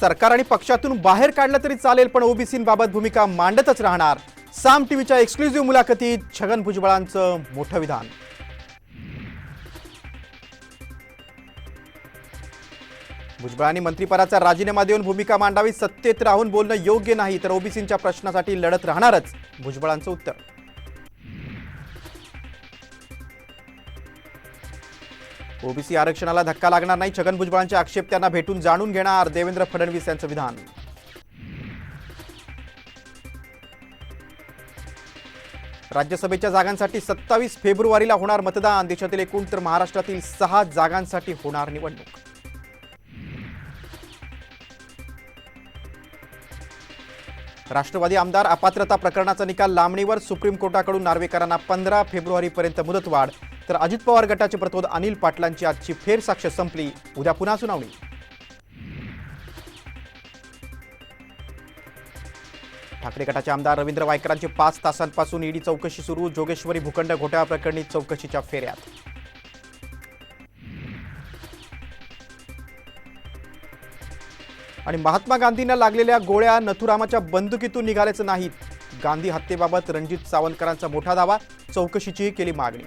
सरकार आणि पक्षातून बाहेर काढलं तरी चालेल, पण ओबीसींबाबत भूमिका मांडतच राहणार. साम टीव्हीच्या एक्सक्लुझिव्ह मुलाखतीत छगन भुजबळांचं मोठं विधान. भुजबळांनी मंत्रिपदाचा राजीनामा देऊन भूमिका मांडावी. सत्तेत राहून बोलणं योग्य नाही, तर ओबीसींच्या प्रश्नासाठी लढत राहणारच, भुजबळांचं उत्तर. ओबीसी आरक्षणाला धक्का लागणार नाही, छगन भुजबळांचे आक्षेप त्यांना भेटून जाणून घेणार, देवेंद्र फडणवीस यांचं विधान. राज्यसभेच्या जागांसाठी 27 फेब्रुवारीला होणार मतदान. देशातील एकूण तर महाराष्ट्रातील 6 जागांसाठी होणार निवडणूक. राष्ट्रवादी आमदार अपात्रता प्रकरणाचा निकाल लांबणीवर. सुप्रीम कोर्टाकडून नार्वेकरांना 15 फेब्रुवारीपर्यंत मुदतवाढ. तर अजित पवार गटाचे प्रतोद अनिल पाटलांची आजची फेरसाक्ष संपली. उद्या पुन्हा सुनावणी. ठाकरे गटाचे आमदार रवींद्र वायकरांची 5 तासांपासून ईडी चौकशी सुरू. जोगेश्वरी भूखंड घोटाळा प्रकरणी चौकशीच्या फेऱ्यात. आणि महात्मा गांधींना लागलेल्या गोळ्या नथुरामाच्या बंदुकीतून निघाल्याचं नाहीत. गांधी हत्येबाबत रणजित सावंतकरांचा मोठा दावा. चौकशीची केली मागणी.